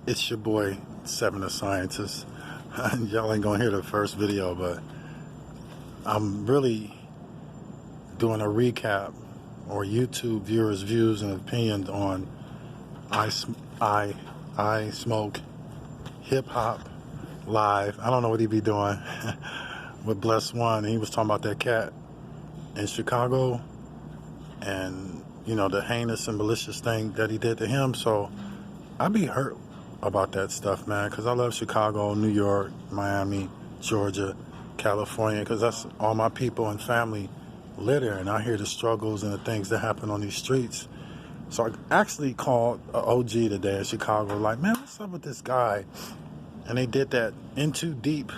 It's your boy, Seven the Scientist. Y'all ain't gonna hear the first video, but I'm really doing a recap or YouTube viewers' views and opinions on I Smoke Hip Hop Live. I don't know what he be doing with Bless One. He was talking about that cat in Chicago and, you know, the heinous and malicious thing that he did to him. So I be hurt about that stuff, man, because I love Chicago, New York, Miami, Georgia, California, because that's all my people and family live there, and I hear the struggles and the things that happen on these streets. So I actually called a OG today in Chicago, like, man, what's up with this guy? And they did that In Too Deep,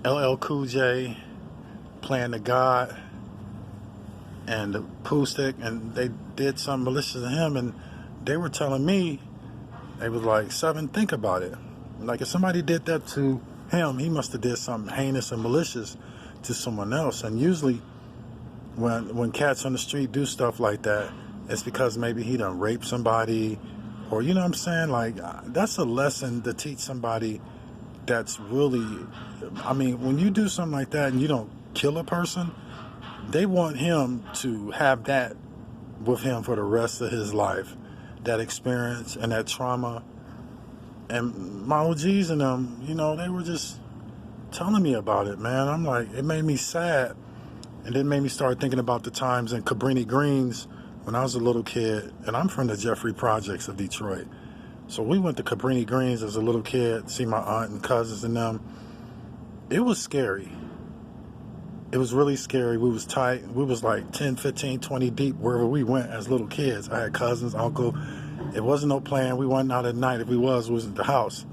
LL Cool J playing the God and the Pooh Stick, and they did something malicious to him, and they were telling me, they was like, Seven, think about it. Like, if somebody did that to him, he must have did something heinous and malicious to someone else. And usually when cats on the street do stuff like that, it's because maybe he done raped somebody, or, you know what I'm saying? Like, that's a lesson to teach somebody that's really, I mean, when you do something like that and you don't kill a person, they want him to have that with him for the rest of his life. That experience and that trauma. And my OGs and them, you know, they were just telling me about it, man. I'm like, it made me sad. And then made me start thinking about the times in Cabrini Greens when I was a little kid. And I'm from the Jeffrey Projects of Detroit. So we went to Cabrini Greens as a little kid, see my aunt and cousins and them. It was scary. It was really scary. We was tight. We was like 10, 15, 20 deep wherever we went as little kids. I had cousins, uncle. It wasn't no plan. We wasn't out at night. If we was at the house.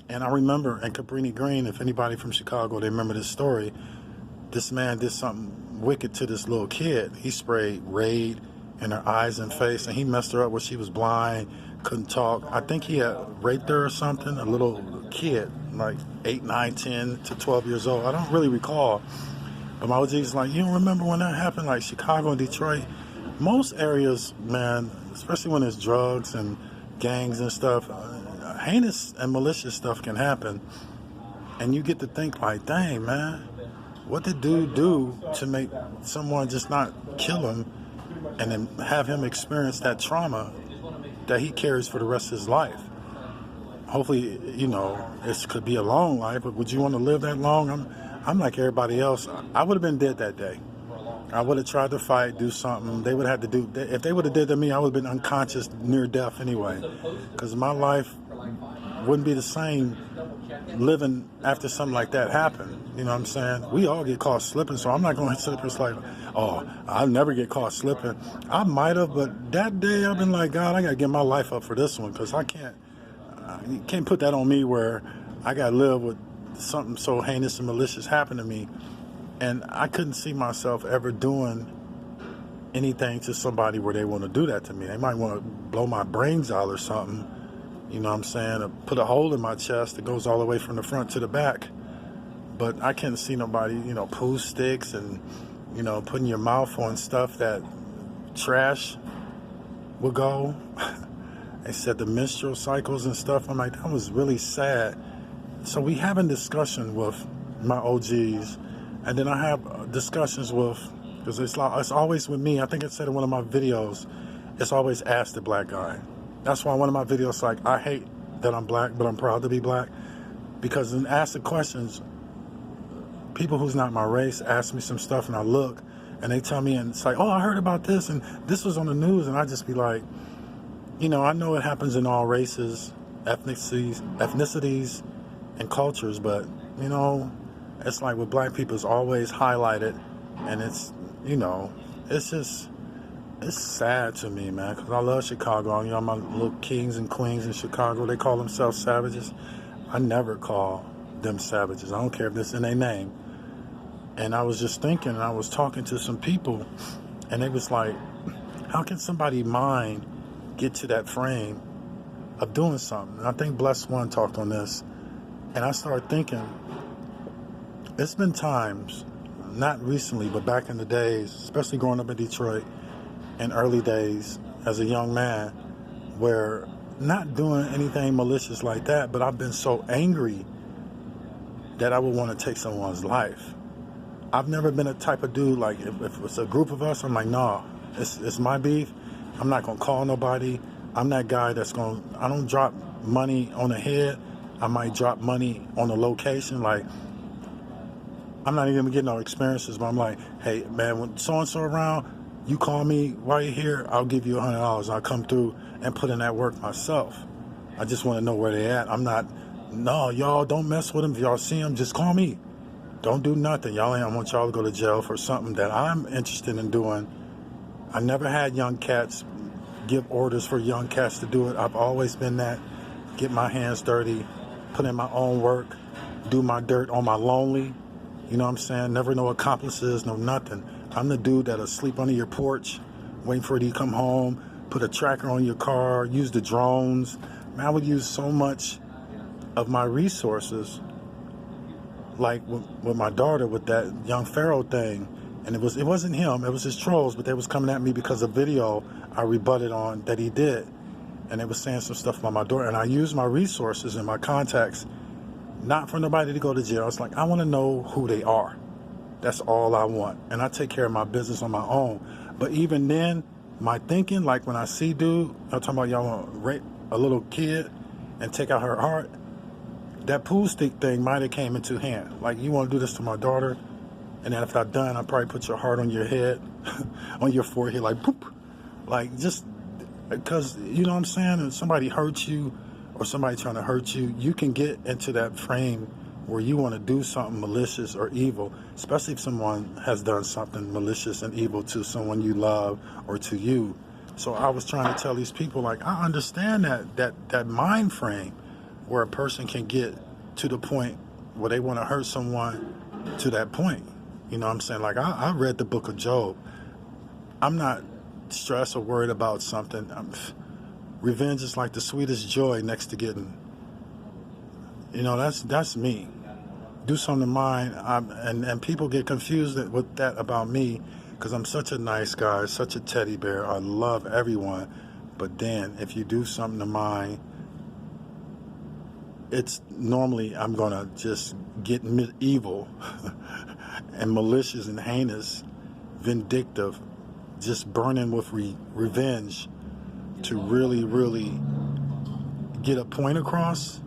And I remember in Cabrini Green, if anybody from Chicago, they remember this story, this man did something wicked to this little kid. He sprayed Raid in her eyes and face, and he messed her up where she was blind, couldn't talk. I think he had raped her or something, a little kid, like 8, 9, 10 to 12 years old. I don't really recall. But my OG's like, you don't remember when that happened? Like Chicago and Detroit, most areas, man, especially when there's drugs and gangs and stuff, heinous and malicious stuff can happen. And you get to think like, dang, man, what did dude do to make someone just not kill him and then have him experience that trauma that he carries for the rest of his life? Hopefully, you know, it could be a long life, but would you want to live that long? I'm like everybody else. I would have been dead that day. I would have tried to fight, do something. They would have had to do, if they would have did to me, I would have been unconscious, near death anyway. Because my life wouldn't be the same living after something like that happened. You know what I'm saying? We all get caught slipping, so I'm not going to sit up and like, oh, I'll never get caught slipping. I might have, but that day I've been like, God, I got to get my life up for this one, because I can't. You can't put that on me where I got to live with something so heinous and malicious happen to me. And I couldn't see myself ever doing anything to somebody where they want to do that to me. They might want to blow my brains out or something, you know what I'm saying, or put a hole in my chest that goes all the way from the front to the back. But I can't see nobody, you know, poo sticks and, you know, putting your mouth on stuff that trash will go. They said the menstrual cycles and stuff. I'm like, that was really sad. So we having discussion with my OGs, and then I have discussions with, because it's always with me. I think it said in one of my videos, it's always ask the black guy. That's why one of my videos, like, I hate that I'm black, but I'm proud to be black, because in ask the questions, people who's not my race ask me some stuff, and I look, and they tell me, and it's like, oh, I heard about this, and this was on the news, and I just be like, you know, I know it happens in all races, ethnicities, and cultures, but, you know, it's like with black people, it's always highlighted, and it's, you know, it's just, it's sad to me, man, because I love Chicago. You know, my little kings and queens in Chicago, they call themselves savages. I never call them savages. I don't care if it's in their name. And I was just thinking, and I was talking to some people, and they was like, how can somebody mind get to that frame of doing something? And I think Bless One talked on this, and I started thinking, it's been times, not recently, but back in the days, especially growing up in Detroit in early days as a young man, where not doing anything malicious like that, but I've been so angry that I would want to take someone's life. I've never been a type of dude, like, if it's a group of us, I'm like, nah, it's my beef. I'm not going to call nobody. I'm that guy that's I don't drop money on the head. I might drop money on the location. Like, I'm not even getting no experiences, but I'm like, hey, man, when so-and-so around, you call me while you're here, I'll give you $100. I'll come through and put in that work myself. I just want to know where they at. I'm not, no, y'all don't mess with them. If y'all see them, just call me. Don't do nothing. I want y'all to go to jail for something that I'm interested in doing. I never had young cats give orders for young cats to do it. I've always been that. Get my hands dirty, put in my own work, do my dirt on my lonely. You know what I'm saying? Never no accomplices, no nothing. I'm the dude that'll sleep under your porch, waiting for you to come home, put a tracker on your car, use the drones. Man, I would use so much of my resources, like with my daughter, with that young Pharaoh thing. And it wasn't him, it was his trolls, but they was coming at me because of video I rebutted on that he did. And they was saying some stuff about my daughter. And I used my resources and my contacts, not for nobody to go to jail. It's like, I want to know who they are. That's all I want. And I take care of my business on my own. But even then, my thinking, like when I see dude, I'm talking about y'all want to rape a little kid and take out her heart, that pool stick thing might have came into hand. Like, you want to do this to my daughter, and then if I'm done, I'll probably put your heart on your head, on your forehead, like, poop. Like, just because, you know what I'm saying? If somebody hurts you or somebody trying to hurt you, you can get into that frame where you want to do something malicious or evil, especially if someone has done something malicious and evil to someone you love or to you. So I was trying to tell these people, like, I understand that mind frame where a person can get to the point where they want to hurt someone to that point. You know what I'm saying? Like, I read the book of Job. I'm not stressed or worried about something. Revenge is like the sweetest joy next to getting. You know, that's me. Do something to mine. And people get confused with that about me because I'm such a nice guy, such a teddy bear. I love everyone. But then if you do something to mine, it's normally I'm going to just get evil and malicious and heinous, vindictive, just burning with revenge to really, really get a point across.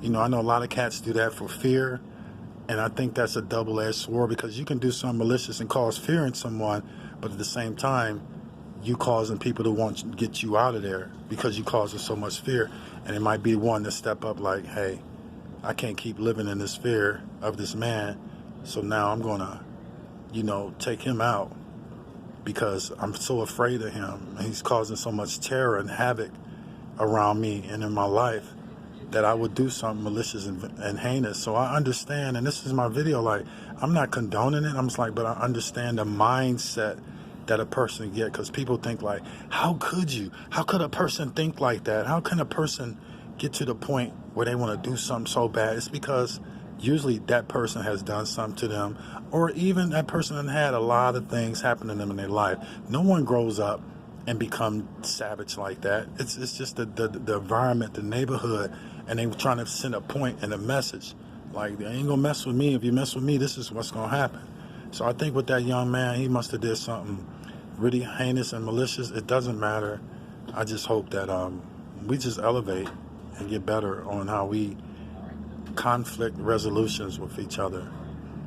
You know, I know a lot of cats do that for fear, and I think that's a double-edged sword because you can do something malicious and cause fear in someone, but at the same time, you causing people to want to get you out of there because you causing so much fear. And it might be one to step up like, hey, I can't keep living in this fear of this man, so now I'm going to, you know, take him out because I'm so afraid of him. And he's causing so much terror and havoc around me and in my life that I would do something malicious and heinous. So I understand, and this is my video, like, I'm not condoning it. I'm just like, but I understand the mindset that a person get, because people think like, how could a person think like that? How can a person get to the point where they want to do something so bad? It's because usually that person has done something to them, or even that person had a lot of things happen to them in their life. No one grows up and become savage like that. It's just the environment, the neighborhood, and they were trying to send a point and a message. Like, they ain't gonna mess with me. If you mess with me, this is what's gonna happen. So I think with that young man, he must have did something really heinous and malicious. It doesn't matter. I just hope that we just elevate and get better on how we conflict resolutions with each other.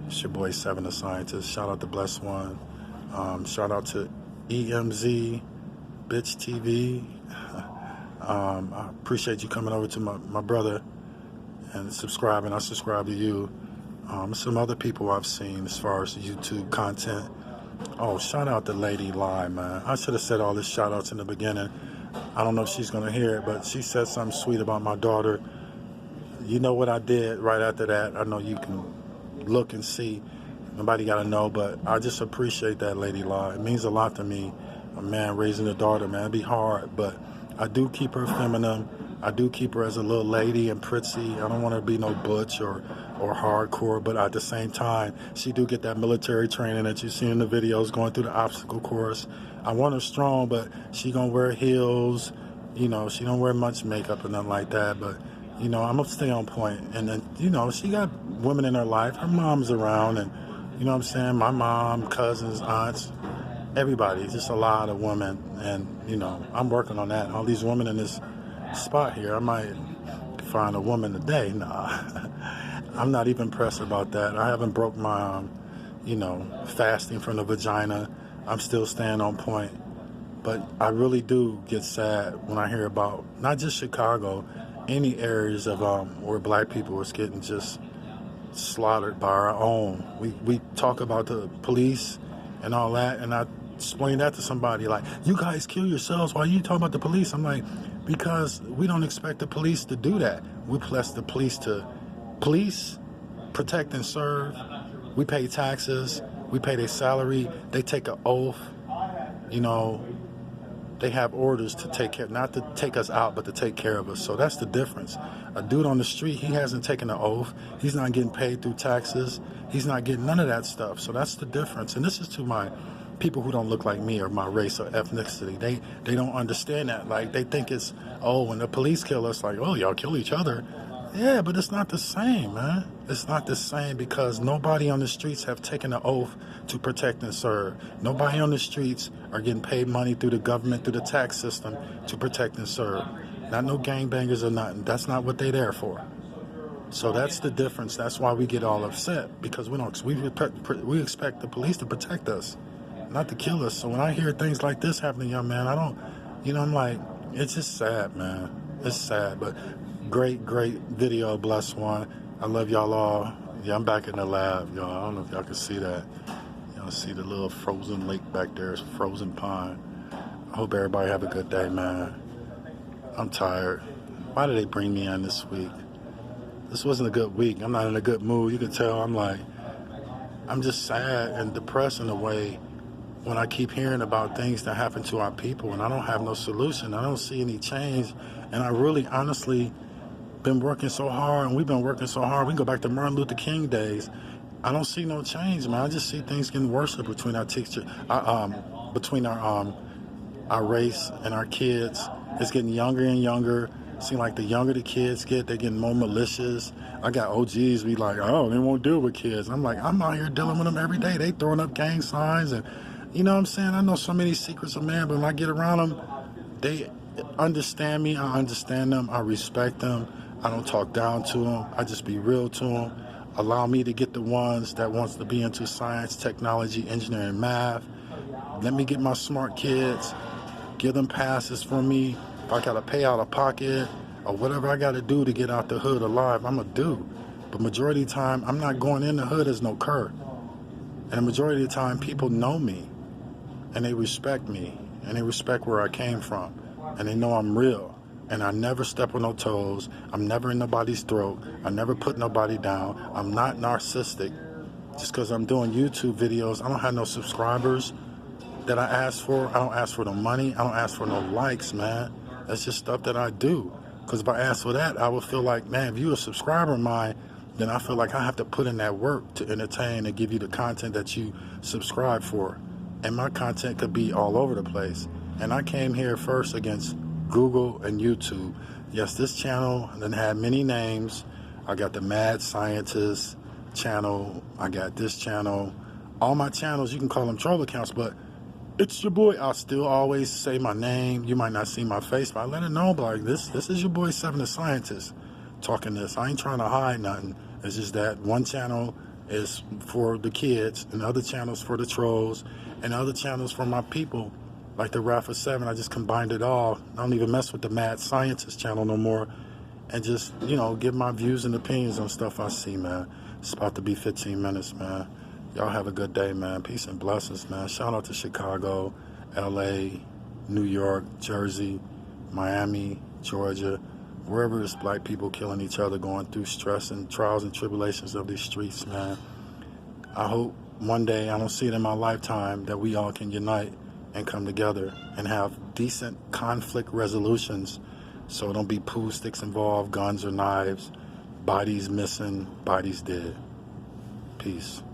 It's your boy Seven the Scientist. Shout out to Bless One. Shout out to EMZ, Bitch TV. I appreciate you coming over to my brother and subscribing. I subscribe to you. Some other people I've seen as far as YouTube content. Oh, shout out to Lady Lie, man. I should have said all this shout outs in the beginning. I don't know if she's going to hear it, but she said something sweet about my daughter. You know what I did right after that. I know you can look and see. Nobody got to know, but I just appreciate that, Lady Lie. It means a lot to me. A man raising a daughter, man. It'd be hard, but I do keep her feminine. I do keep her as a little lady and pretty. I don't want her to be no butch or hardcore, but at the same time, she do get that military training that you see in the videos, going through the obstacle course. I want her strong, but she gonna wear heels, You know, she don't wear much makeup or nothing like that, but, you know, I'm going to stay on point. And then, you know, she got women in her life. Her mom's around, and, you know what I'm saying? My mom, cousins, aunts, everybody, just a lot of women. And, you know, I'm working on that. All these women in this spot here, I might find a woman today. Nah, I'm not even pressed about that. I haven't broke my, you know, fasting from the vagina. I'm still staying on point. But I really do get sad when I hear about not just Chicago, any areas of where black people is getting just slaughtered by our own. We talk about the police and all that, and I explain that to somebody like, you guys kill yourselves while you talk about the police. I'm like, because we don't expect the police to do that. We bless the police to police, protect and serve. We pay taxes. We pay their salary. They take an oath. You know, they have orders to take care, not to take us out, but to take care of us. So that's the difference. A dude on the street, he hasn't taken an oath. He's not getting paid through taxes. He's not getting none of that stuff. So that's the difference. And this is to my people who don't look like me or my race or ethnicity. They don't understand that. Like, they think it's, oh, when the police kill us, like, oh, y'all kill each other. Yeah, but it's not the same, man. It's not the same, because nobody on the streets have taken an oath to protect and serve. Nobody on the streets are getting paid money through the government, through the tax system to protect and serve. Not no gangbangers or nothing. That's not what they're there for. So that's the difference. That's why we get all upset, because we expect the police to protect us, not to kill us. So when I hear things like this happening, young man, I don't, you know, I'm like, it's just sad, man. It's sad, but great video, blessed one. I love y'all all. Yeah, I'm back in the lab, y'all. I don't know if y'all can see that. Y'all see the little frozen lake back there. It's a frozen pond. I hope everybody have a good day, man. I'm tired. Why did they bring me in this week? This wasn't a good week. I'm not in a good mood. You can tell I'm just sad and depressed in a way when I keep hearing about things that happen to our people, and I don't have no solution. I don't see any change. And I really, honestly, been working so hard, and we've been working so hard. We can go back to Martin Luther King days. I don't see no change, man. I just see things getting worse between our between our race and our kids. It's getting younger and younger. Seem like the younger the kids get, they're getting more malicious. I got OGs be like, oh, they won't deal with kids. I'm like, I'm out here dealing with them every day. They throwing up gang signs, and you know what I'm saying? I know so many secrets of man, but when I get around them, they understand me. I understand them. I respect them. I don't talk down to them. I just be real to them. Allow me to get the ones that wants to be into science, technology, engineering, math. Let me get my smart kids. Give them passes for me. If I got to pay out of pocket or whatever I got to do to get out the hood alive, I'm going to do. But majority of the time, I'm not going in the hood as no cur. And the majority of the time, people know me. And they respect me. And they respect where I came from. And they know I'm real. And I never step on no toes. I'm never in nobody's throat. I never put nobody down. I'm not narcissistic. Just because I'm doing YouTube videos, I don't have no subscribers that I ask for. I don't ask for no money. I don't ask for no likes, man. That's just stuff that I do. Because if I ask for that, I would feel like, man, if you're a subscriber of mine, then I feel like I have to put in that work to entertain and give you the content that you subscribe for. And my content could be all over the place. And I came here first against Google and YouTube. Yes, this channel then had many names. I got the Mad Scientist channel. I got this channel. All my channels, you can call them troll accounts, but it's your boy. I'll still always say my name. You might not see my face, but I let it know, like, this is your boy Seven the Scientist talking this. I ain't trying to hide nothing. It's just that one channel is for the kids, and the other channels for the trolls, and the other channels for my people. Like the Rafa 7, I just combined it all. I don't even mess with the Mad Scientist channel no more. And just, you know, give my views and opinions on stuff I see, man. It's about to be 15 minutes, man. Y'all have a good day, man. Peace and blessings, man. Shout out to Chicago, LA, New York, Jersey, Miami, Georgia. Wherever it's black people killing each other, going through stress and trials and tribulations of these streets, man. I hope one day, I don't see it in my lifetime, that we all can unite and come together and have decent conflict resolutions, so don't be pool sticks involved, guns or knives, bodies missing, bodies dead. Peace.